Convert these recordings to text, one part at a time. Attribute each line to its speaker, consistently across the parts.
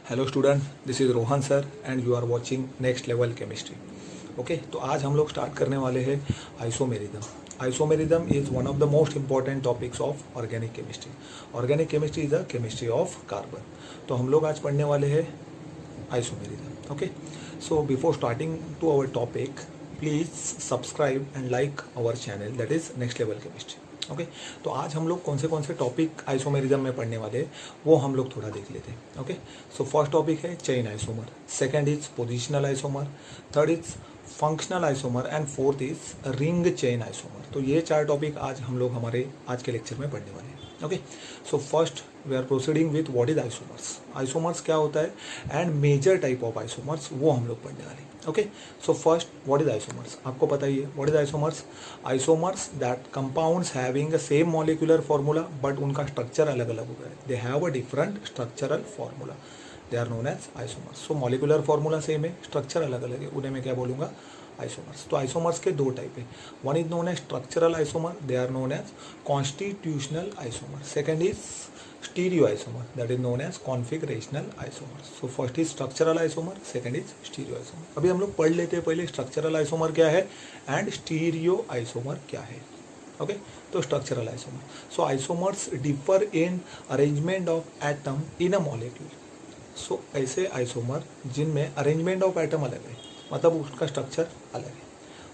Speaker 1: Hello student, this is Rohan sir and you are watching next level chemistry. Okay, तो आज हम लोग start करने वाले हैं isomerism. Isomerism is one of the most important topics of organic chemistry. Organic chemistry is the chemistry of carbon. तो हम लोग आज पढ़ने वाले हैं isomerism. Okay, so before starting to our topic, please subscribe and like our channel that is next level chemistry. Okay, तो आज हम लोग कौन से टॉपिक आइसोमेरिज्म में पढ़ने वाले हैं वो हम लोग थोड़ा देख लेते हैं। ओके, सो फर्स्ट टॉपिक है chain isomer, second is positional isomer, third is functional isomer and fourth is ring chain isomer. तो ये 4 टॉपिक आज हम लोग हमारे आज के लेक्चर में पढ़ने वाले हैं। Okay, so first we are proceeding with what is isomers. Isomers क्या होता है and major type of isomers वो हम लोग पढ़ने वाले हैं। Okay, so first what is isomers, आपको पता ही है what is isomers. Isomers that compounds having a same molecular formula but उनका स्ट्रक्चर अलग अलग होता है। They have a different structural formula, they are known as isomers. So molecular formula same है, स्ट्रक्चर अलग अलग है, उन्हें मैं क्या बोलूँगा, आइसोमर्स। तो आइसोमर्स के 2 टाइप है, one is known as structural isomer, they are known as constitutional isomer, second is stereo isomer that is known as configurational isomer. So first is structural isomer, second is stereo isomer. अभी हम लोग पढ़ लेते हैं पहले structural isomer क्या है and stereo isomer क्या है। ओके, तो structural isomer, so isomers differ in arrangement of atom in a molecule. So ऐसे आइसोमर जिनमें अरेंजमेंट ऑफ एटम अलग है, मतलब उसका स्ट्रक्चर अलग है,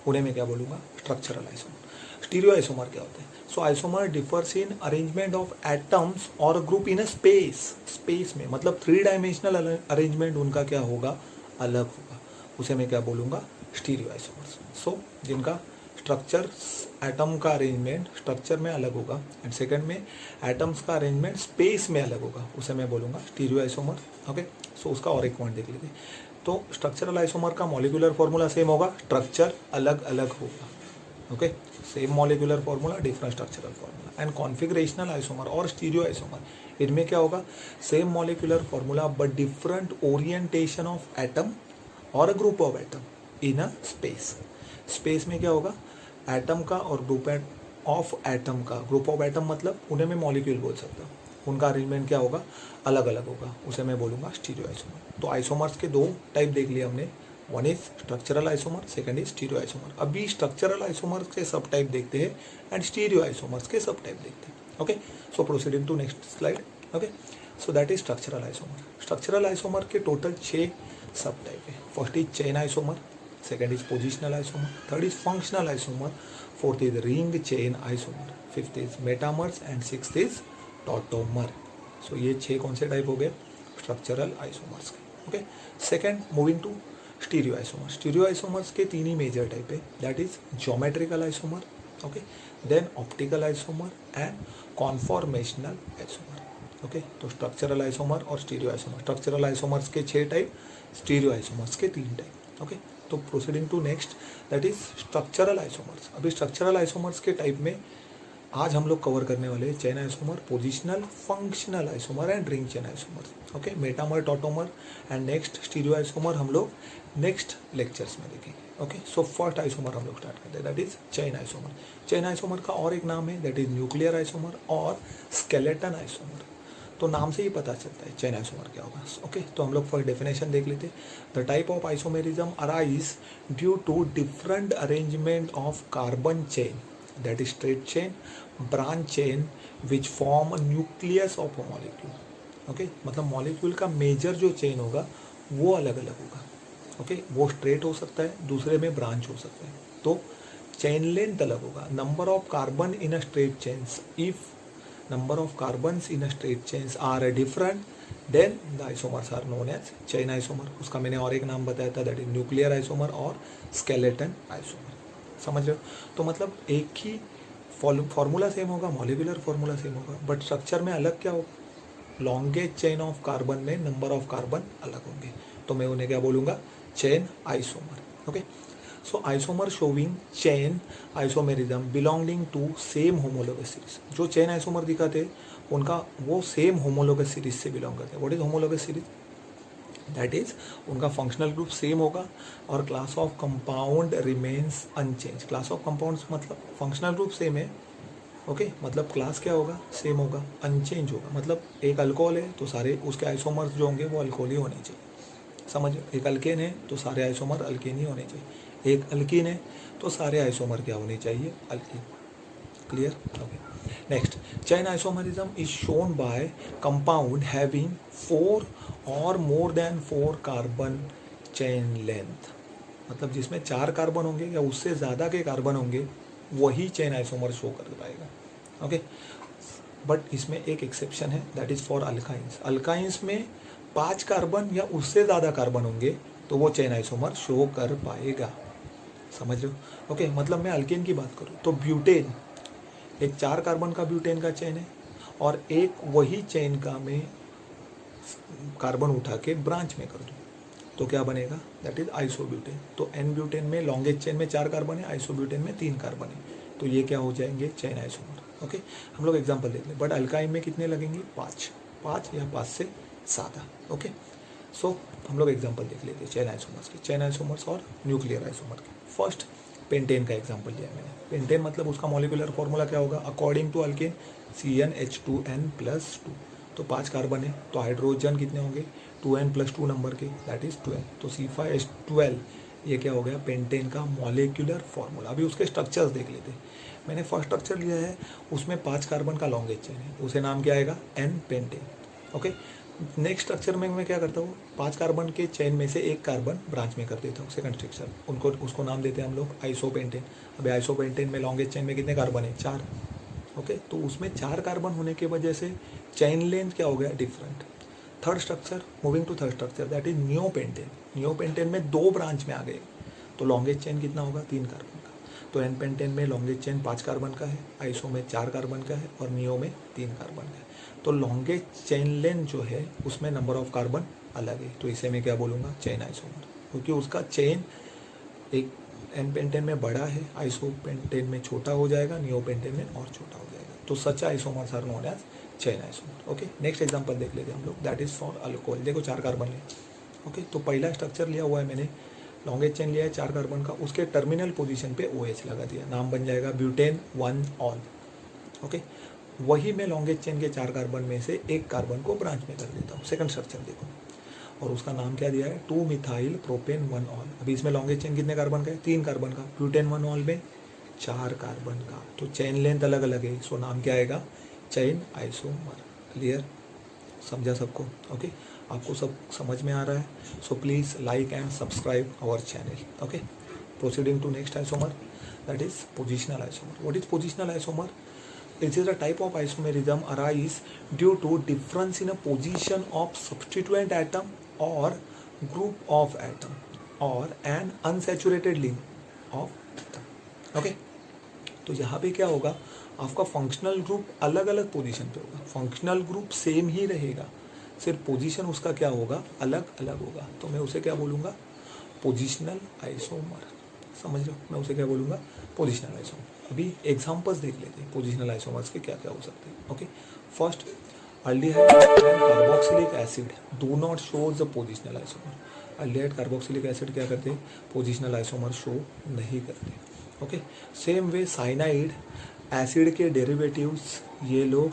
Speaker 1: उन्हें मैं क्या बोलूँगा, स्ट्रक्चरल आइसोमर। स्टीरियो आइसोमर क्या होते हैं, so isomer differs in arrangement of atoms और ग्रुप इन अ स्पेस में, मतलब 3 डायमेंशनल अरेंजमेंट उनका क्या होगा, अलग होगा, उसे मैं क्या बोलूँगा, स्टीरियो आइसोमर्स। सो जिनका स्ट्रक्चर एटम का अरेंजमेंट स्ट्रक्चर में अलग होगा एंड सेकंड में एटम्स का अरेंजमेंट स्पेस में अलग होगा, उसे मैं बोलूँगा स्टीरियो आइसोमर। ओके, सो उसका और एक पॉइंट देख लेते हैं। तो स्ट्रक्चरल आइसोमर का मॉलिक्यूलर फॉर्मूला सेम होगा, स्ट्रक्चर अलग अलग होगा। Okay, same molecular formula different structural formula. And configurational isomer और स्टीरियो आइसोमर, इनमें क्या होगा, same molecular formula but different orientation of atom और group of atom in a space. Space में क्या होगा, एटम का और ग्रुप ऑफ एटम का, ग्रुप ऑफ एटम मतलब उन्हें मैं मॉलिक्यूल बोल सकता हूँ, उनका अरेंजमेंट क्या होगा, अलग अलग होगा, उसे मैं बोलूँगा स्टीरियो आइसोमर। तो आइसोमर्स के 2 टाइप देख लिए हमने, one is structural isomer, second is stereo isomer. अभी स्ट्रक्चरल आइसोमर्स के सब टाइप देखते हैं एंड स्टीरियो आइसोमर्स के सब टाइप देखते हैं। Okay, so proceeding to next slide. Okay, so that is structural isomer. Structural isomer के टोटल 6 सब टाइप है। First is chain isomer, second is positional isomer, third is functional isomer, fourth is ring chain isomer, fifth is metamers and sixth is tautomer. So ये 6 कौन से type हो गए, structural isomers के। Okay, second moving to stereo isomer. Stereo isomers के 3 ही major type है, that is geometrical isomer, okay, then optical isomer and conformational isomer. Okay, तो structural isomer और स्टीरियो आइसोमर, स्ट्रक्चरल आइसोमर्स के 6 type, stereo isomers के 3 type. Okay, तो proceeding to next that is structural isomers. अभी structural isomers के type में आज हम लोग कवर करने वाले हैं chain isomer, positional, functional isomer and ring chain isomer. Okay, metamer, tautomer and next stereo isomer हम लोग नेक्स्ट लेक्चर्स में देखेंगे। ओके, सो फर्स्ट आइसोमर हम लोग स्टार्ट करते हैं, that is chain isomer. Chain isomer का और एक नाम है दैट इज न्यूक्लियर आइसोमर और स्केलेटन आइसोमर। तो नाम से ही पता चलता है चेन आइसोमर क्या होगा। ओके, तो हम लोग फर्स्ट डेफिनेशन देख लेते हैं। The type of isomerism arise due to different arrangement of carbon chain, that is straight chain, branch chain which form a nucleus of a molecule. Okay, मतलब molecule का मेजर जो chain होगा वो अलग अलग होगा। ओके, वो स्ट्रेट हो सकता है, दूसरे में ब्रांच हो सकता है, तो चेन लेंथ अलग होगा। Number of carbon in a straight chains, if number of carbons in a straight chains are different then the isomers are known as chain isomer. उसका मैंने और एक नाम बताया था दैट इज न्यूक्लियर आइसोमर और स्केलेटन आइसोमर। समझ रहे हो, तो मतलब एक ही फॉर्मूला सेम होगा, मॉलिक्यूलर फॉर्मूला सेम होगा, बट स्ट्रक्चर में अलग क्या होगा, लॉन्गेस्ट चेन ऑफ कार्बन में नंबर ऑफ कार्बन अलग होंगे, तो मैं उन्हें क्या बोलूँगा, chain isomer. Okay, so isomer showing chain isomerism belonging to same homologous series. जो चेन आइसोमर दिखाते उनका वो सेम होमोलोगस सीरीज से बिलोंग करते हैं। What is homologous series, that is उनका फंक्शनल ग्रुप सेम होगा और class of compound remains unchange. Class of compounds मतलब फंक्शनल ग्रुप सेम है ओके मतलब क्लास क्या होगा, सेम होगा, अनचेंज होगा। मतलब एक अल्कोहल है तो सारे उसके आइसोमर्स जो होंगे वो अल्कोहल ही होने चाहिए, समझ। एक अल्केन है तो सारे आइसोमर अल्केन ही होने चाहिए। एक अल्कीन है तो सारे आइसोमर क्या होने चाहिए, alkyne. Clear? Okay. Next, chain isomerism is shown by compound having 4 और more than 4 carbon chain length. मतलब जिसमें 4 कार्बन होंगे या उससे ज़्यादा के कार्बन होंगे वही चेन आइसोमर शो कर पाएगा। ओके, बट इसमें एक एक्सेप्शन है, that is for alkynes. Alkynes में 5 कार्बन या उससे ज़्यादा कार्बन होंगे तो वो चेन आइसोमर शो कर पाएगा, समझ रहे हो। ओके, मतलब मैं अल्केन की बात करूँ तो ब्यूटेन, एक 4 कार्बन का ब्यूटेन का चेन है और एक वही चेन का मैं कार्बन उठा के ब्रांच में कर दूँ तो क्या बनेगा, दैट इज आइसोब्यूटेन। तो एन ब्यूटेन में लॉन्गेस्ट चेन में 4 कार्बन है, आइसोब्यूटेन में 3 कार्बन है, तो ये क्या हो जाएंगे, चेन आइसोमर। ओके, हम लोग एग्जांपल देख लें। बट अल्काइन में कितने लगेंगे, 5 या 5 से ज़्यादा। ओके, सो हम लोग एग्जांपल देख लेते हैं चेन आइसोमर्स के, चेन आइसोमर्स और न्यूक्लियर आइसोमर के। फर्स्ट पेंटेन का एग्जांपल लिया मैंने। पेंटेन मतलब उसका मॉलिक्यूलर फॉर्मूला क्या होगा, अकॉर्डिंग टू अल्केन CnH2n+2। तो 5 कार्बन है तो हाइड्रोजन कितने होंगे, 2n+2 नंबर के, दैट इज 12। तो C5H12 ये क्या हो गया, पेंटेन का मॉलिक्यूलर फॉर्मूला। अभी उसके स्ट्रक्चर्स देख लेते हैं। मैंने फर्स्ट स्ट्रक्चर लिया है, उसमें 5 कार्बन का लॉन्गेस्ट चेन है, उसे नाम क्या आएगा, n pentane. Okay, next structure में मैं क्या करता हूँ, 5 कार्बन के चेन में से एक कार्बन ब्रांच में कर देता हूँ, सेकंड स्ट्रक्चर, उसको नाम देते हैं हम लोग आइसोपेंटेन। अभी आइसोपेंटेन में लॉन्गेस्ट चेन में कितने कार्बन है, 4। ओके, तो उसमें 4 कार्बन होने की वजह से चेन लेंथ क्या हो गया, different. Third structure, moving to third structure, that is neopentane. Neopentane में 2 ब्रांच में आ गए तो लॉन्गेस्ट चेन कितना होगा, 3 कार्बन का। तो एन पेंटेन में लॉन्गेस्ट चेन 5 कार्बन का है, आइसो में 4 कार्बन का है और नियो में 3 कार्बन का है। तो लॉन्गेस्ट चेन लेंथ जो है उसमें नंबर ऑफ कार्बन अलग है, तो इसे मैं क्या बोलूँगा, चेन आइसोमर, क्योंकि उसका चेन एक एन पेंटेन में बड़ा है, आइसो पेंटेन में छोटा हो जाएगा, नियो पेंटेन में और छोटा हो जाएगा। तो such isomers are known as chain isomer. Okay, next example देख लेते हैं हम लोग, दैट इज फॉर अल्कोहल। देखो 4 कार्बन है। ओके, तो पहला स्ट्रक्चर लिया हुआ है मैंने, लॉन्गेस्ट चेन लिया है 4 कार्बन का, उसके टर्मिनल पोजीशन पे OH लगा दिया, नाम बन जाएगा ब्यूटेन 1 ऑल। ओके, वही मैं लॉन्गेस्ट चेन के 4 कार्बन में से एक कार्बन को ब्रांच में कर देता हूँ, सेकंड स्ट्रक्चर देखो, और उसका नाम क्या दिया है, 2 मिथाइल प्रोपेन 1 ऑल। अभी इसमें लॉन्गेस्ट चेन कितने कार्बन का है, 3 कार्बन का, ब्यूटेन 1 ऑल में 4 कार्बन का, तो चेन लेंथ अलग अलग है, सो नाम क्या आएगा, चेन आइसोमर। क्लियर, समझा सबको। ओके, आपको सब समझ में आ रहा है, so please like and subscribe our channel. Okay, proceeding to next isomer, that is positional isomer. What is positional isomer? It is a type of isomerism arise due to difference in a position of substituent atom or group of atom or an unsaturated link of atom. Okay? तो यहाँ पे क्या होगा, आपका functional group अलग अलग position पे होगा, फंक्शनल ग्रुप सेम ही रहेगा, सिर्फ पोजीशन उसका क्या होगा, अलग अलग होगा। तो मैं उसे क्या बोलूँगा, पोजिशनल आइसोमर। समझ लो, मैं उसे क्या बोलूँगा, पोजिशनल आइसोमर। अभी एग्जांपल्स देख लेते हैं पोजिशनल आइसोमर्स के क्या क्या हो सकते हैं। Okay, first, aldehyde and carboxylic acid do not show the positional isomer. Aldehyde carboxylic acid क्या करते हैं, पोजिशनल आइसोमर शो नहीं करते। Okay, same way cyanide acid के डेरिवेटिव्स ये लोग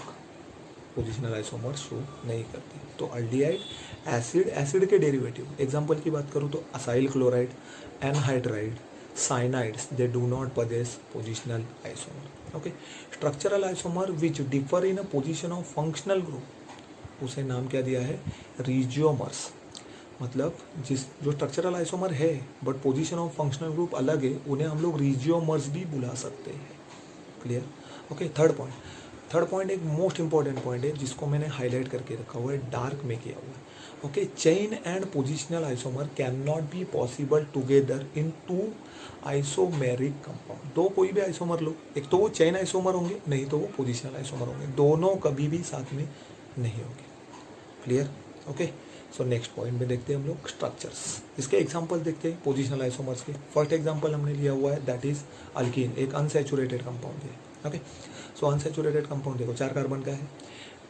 Speaker 1: पोजिशनल आइसोमर शो नहीं करते। तो अल्डिहाइड एसिड के डेरिवेटिव, एग्जांपल की बात करूँ तो acyl chloride, anhydride, cyanides, they do not possess positional isomer. Okay, structural isomer which differ in a position of functional group, उसे नाम क्या दिया है, रिजियोमर्स। मतलब जो स्ट्रक्चरल आइसोमर है but position of functional group अलग है, उन्हें हम लोग रिजियोमर्स भी बुला सकते हैं। क्लियर? ओके, थर्ड पॉइंट एक मोस्ट इंपॉर्टेंट पॉइंट है जिसको मैंने हाईलाइट करके रखा हुआ है, डार्क में किया हुआ है। Okay, chain and positional isomer can not be possible together in 2 isomeric compound. दो कोई भी आइसोमर लो, एक तो वो चेन आइसोमर होंगे, नहीं तो वो पोजिशनल आइसोमर होंगे, दोनों कभी भी साथ में नहीं होंगे। Clear? Okay, so next point में देखते हैं हम लोग स्ट्रक्चर्स। इसके एग्जांपल देखते हैं पोजिशनल आइसोमर्स के। फर्स्ट एग्जांपल हमने लिया हुआ है, दैट इज अल्कीन, एक अनसैचुरेटेड कंपाउंड है। ओके, सो अनसैचुरेटेड कंपाउंड देखो 4 कार्बन का है।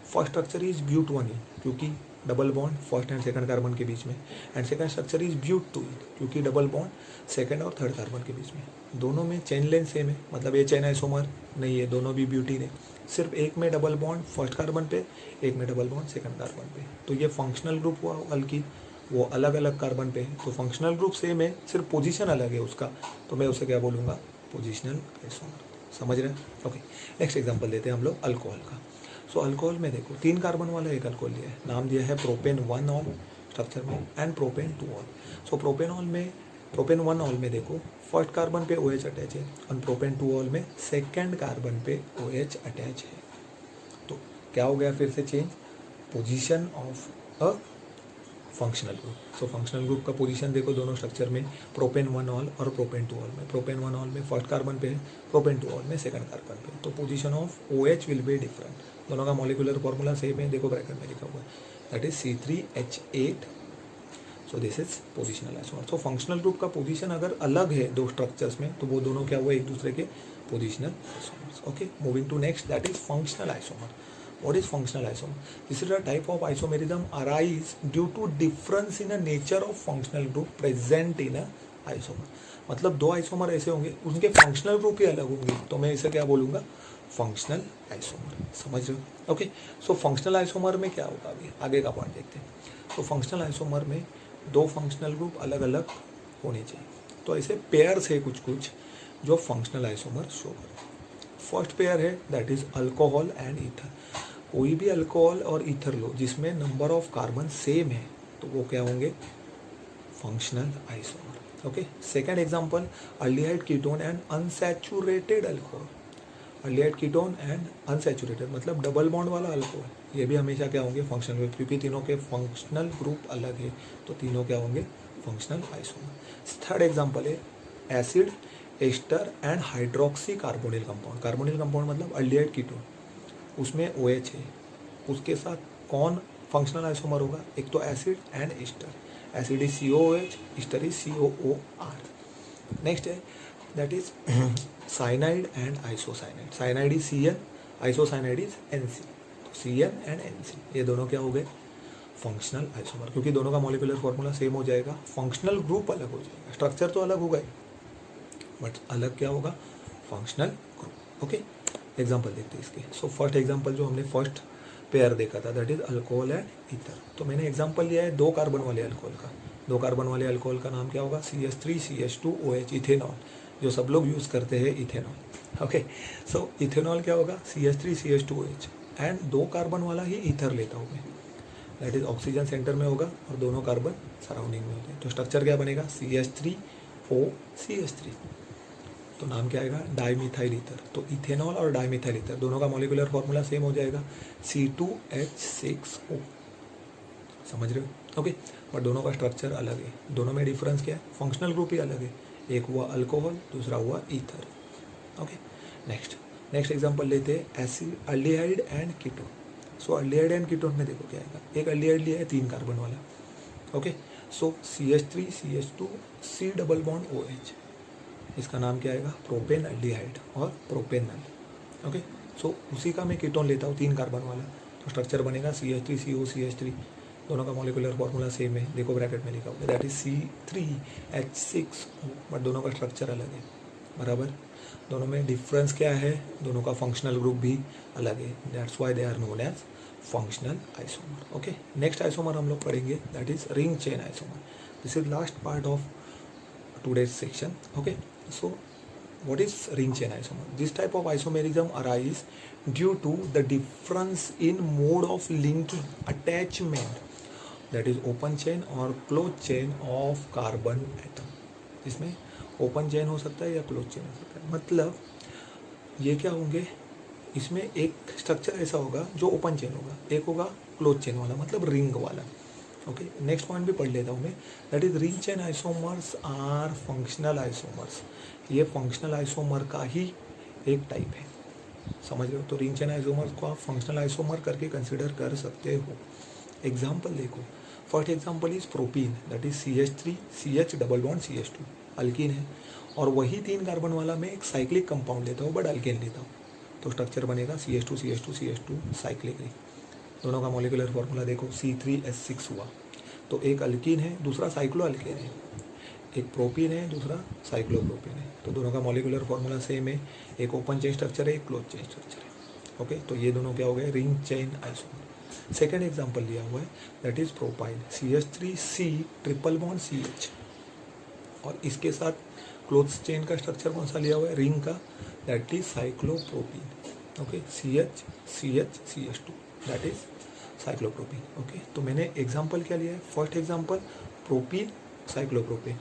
Speaker 1: फर्स्ट स्ट्रक्चर इज ब्यूट 1, क्योंकि double bond first and second carbon के बीच में, and second structure is butene क्योंकि डबल बॉन्ड सेकंड और थर्ड कार्बन के बीच में। दोनों में चेन लेंथ सेम है, मतलब ये चेन आइसोमर नहीं है, दोनों भी ब्यूटीन है। सिर्फ एक में डबल बॉन्ड फर्स्ट कार्बन पे, एक में डबल बॉन्ड सेकंड कार्बन पे, तो ये फंक्शनल ग्रुप हुआ अल्कीन, वो अलग अलग कार्बन पे है, तो फंक्शनल ग्रुप सेम है, सिर्फ पोजीशन अलग है उसका, तो मैं उसे क्या बोलूँगा, पोजिशनल आइसोमर। समझ रहे हैं? ओके, नेक्स्ट एग्जांपल देते हैं हम लोग अल्कोहल का। सो अल्कोहल में देखो 3 कार्बन वाला एक अल्कोहल लिया है, नाम दिया है प्रोपेन 1 ऑल स्ट्रक्चर में and propane 2 all. So propane 1 all में देखो फर्स्ट कार्बन पे OH अटैच है और प्रोपेन 2 ऑल में सेकंड कार्बन पे OH अटैच है। तो क्या हो गया फिर से change, position of a functional group. So functional group का पोजीशन देखो दोनों स्ट्रक्चर में, प्रोपेन 1 ऑल और प्रोपेन 2 ऑल में। प्रोपेन 1 ऑल में फर्स्ट कार्बन पे है, प्रोपेन 2 ऑल में सेकंड कार्बन पे, तो position of OH will be different. दोनों का मॉलिक्यूलर फॉर्मूला सेम है, देखो ब्रैकेट में लिखा हुआ है, that is C3H8। So this is positional isomer. तो फंक्शनल ग्रुप का पोजीशन अगर अलग है दो स्ट्रक्चर्स में, तो वो दोनों क्या हुआ, एक दूसरे के positional isomers. Okay, moving to next, that is functional isomer. What is functional isomer? This is a type of isomerism arise due to difference in the nature of functional group present in a isomer. मतलब दो isomer ऐसे होंगे, उनके functional group ही अलग होंगे, तो मैं इसे क्या बोलूँगा, फंक्शनल आइसोमर। समझ रहे हो? ओके, सो फंक्शनल आइसोमर में क्या होगा, अभी आगे का पॉइंट देखते हैं। तो फंक्शनल आइसोमर में दो फंक्शनल ग्रुप अलग अलग होने चाहिए, तो ऐसे पेयर्स है कुछ कुछ जो फंक्शनल आइसोमर शो करते हैं। फर्स्ट पेयर है that is alcohol and ether. कोई भी अल्कोहल और ईथर लो जिसमें नंबर ऑफ कार्बन सेम है, तो वो क्या होंगे, functional isomer. Okay, second example, aldehyde ketone and unsaturated alcohol. Aldehyde ketone and unsaturated मतलब डबल बॉन्ड वाला अल्कोहल, ये भी हमेशा क्या होंगे, फंक्शनल ग्रुप, क्योंकि तीनों के फंक्शनल ग्रुप अलग है, तो तीनों क्या होंगे, फंक्शनल आइसोमर। थर्ड एग्जाम्पल है acid, ester and hydroxy carbonyl compound. Carbonyl compound मतलब अल्डिहाइड कीटोन, उसमें OH है, उसके साथ कौन फंक्शनल आइसोमर होगा, एक तो acid and ester. Acid is COOH, ester is COOR। Next है that is cyanide and isocyanide. Cyanide is CN, isocyanide is NC। तो CN एंड NC ये दोनों क्या हो गए, फंक्शनल आइसोमर, क्योंकि दोनों का मॉलिक्यूलर फॉर्मूला सेम हो जाएगा, फंक्शनल ग्रुप अलग हो जाएगा, स्ट्रक्चर तो अलग होगा बट अलग क्या होगा, फंक्शनल ग्रुप। ओके, एग्जाम्पल देखते हैं इसके। सो फर्स्ट एग्जाम्पल जो हमने फर्स्ट पेयर देखा था that is alcohol and ether. तो मैंने एग्जाम्पल लिया है 2 कार्बन वाले अल्कोहल का। 2 कार्बन वाले अल्कोहल का नाम क्या होगा, CH3CH2OH, इथेनॉल, जो सब लोग यूज़ करते हैं इथेनॉल। ओके, सो इथेनॉल क्या होगा, CH3CH2OH, एंड 2 कार्बन वाला ही ईथर लेता हूँ मैं, दैट इज ऑक्सीजन सेंटर में होगा और दोनों कार्बन सराउंडिंग में होते हैं, तो स्ट्रक्चर क्या बनेगा, CH3OCH3। तो नाम क्या आएगा, डाईमिथाइल ईथर। तो इथेनॉल और डाईमिथाइल ईथर दोनों का मॉलिक्यूलर फॉर्मूला सेम हो जाएगा, C2H6O। समझ रहे हो? ओके, बट दोनों का स्ट्रक्चर अलग है, दोनों में डिफरेंस क्या है, फंक्शनल ग्रुप ही अलग है, एक हुआ अल्कोहल, दूसरा हुआ ईथर। ओके, नेक्स्ट एग्जांपल लेते हैं acid, aldehyde and ketone. So aldehyde and ketone में देखो क्या आएगा, एक अल्डिहाइड लिया है 3 कार्बन वाला। ओके, सो CH3CH2 C double bond OH, इसका नाम क्या आएगा, प्रोपेन अल्डिहाइड और प्रोपेनल। ओके, सो उसी का मैं कीटोन लेता हूँ 3 कार्बन वाला, तो स्ट्रक्चर बनेगा CH3COCH3। दोनों का मॉलिक्यूलर फॉर्मूला सेम है, देखो ब्रैकेट में लिखा हुआ है, दैट इज C3H6O, बट दोनों का स्ट्रक्चर अलग है, बराबर। दोनों में डिफरेंस क्या है, दोनों का फंक्शनल ग्रुप भी अलग है, that's why they are known as functional isomer. Okay, next isomer हम लोग पढ़ेंगे that is ring chain isomer. This is last part of today's section. Okay, so what is ring chain isomer? This type of isomerism arise due to the difference in mode of linking attachment, that is open chain or closed chain of carbon atom. इसमें open chain हो सकता है या close chain हो सकता है, मतलब ये क्या होंगे, इसमें एक स्ट्रक्चर ऐसा होगा जो ओपन चेन होगा, एक होगा क्लोज चेन वाला मतलब रिंग वाला। ओके, नेक्स्ट पॉइंट भी पढ़ लेता हूँ मैं, that is ring chain isomers are functional isomers. ये फंक्शनल आइसोमर का ही एक टाइप है, समझ रहे हो? तो रिंग चेन आइसोमर्स को आप फंक्शनल आइसोमर करके कंसिडर कर सकते हो। एग्जाम्पल देखो, first example is propene, that is CH3 CH double bond CH2, alkyne है, और वही 3 कार्बन वाला मैं एक साइक्लिक कंपाउंड लेता हूँ बट अल्केन लेता हूँ, तो स्ट्रक्चर बनेगा CH2 CH2 CH2 cyclic ring. दोनों का मॉलिक्यूलर फार्मूला देखो, C3H6 हुआ। तो एक अल्कीन है, दूसरा साइक्लो अल्केन है, एक प्रोपीन है, दूसरा साइक्लोप्रोपीन है। तो दोनों का मॉलिक्यूलर फार्मूला सेम है, एक ओपन चेन स्ट्रक्चर है, एक क्लोज चेन स्ट्रक्चर है। ओके, तो ये दोनों क्या हो गए, ring chain isomer. Second example लिया हुआ है, that is propyne, CH3C triple bond CH, और इसके साथ क्लोज चेन का स्ट्रक्चर कौन सा लिया हुआ है, रिंग का, that is cyclopropene. Okay, CH that is cyclopropene. Okay, तो मैंने एग्जाम्पल क्या लिया है, first example propene cyclopropene,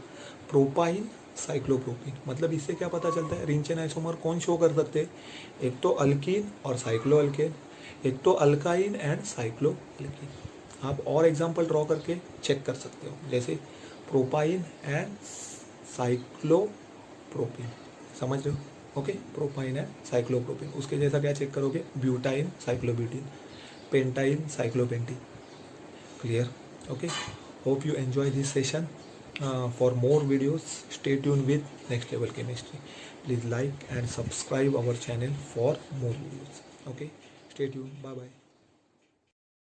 Speaker 1: propyne cyclopropene. मतलब इससे क्या पता चलता है, रिंग चेन आइसोमर कौन शो कर सकते हैं, एक तो अल्कीन और साइक्लो अल्केन, एक तो अल्काइन एंड साइक्लो अल्कीन। आप और एग्जाम्पल ड्रॉ करके चेक कर सकते हो, जैसे प्रोपाइन एंड साइक्लोप्रोपीन, समझ रहे हो। Okay, propyne and cyclopropene. उसके जैसा क्या चेक करोगे, butyne cyclobutene, pentyne cyclopentene. Clear. Okay, hope you enjoy this session. For more videos, stay tuned with Next Level Chemistry. Please like and subscribe our channel for more videos. Okay, stay tuned. Bye bye.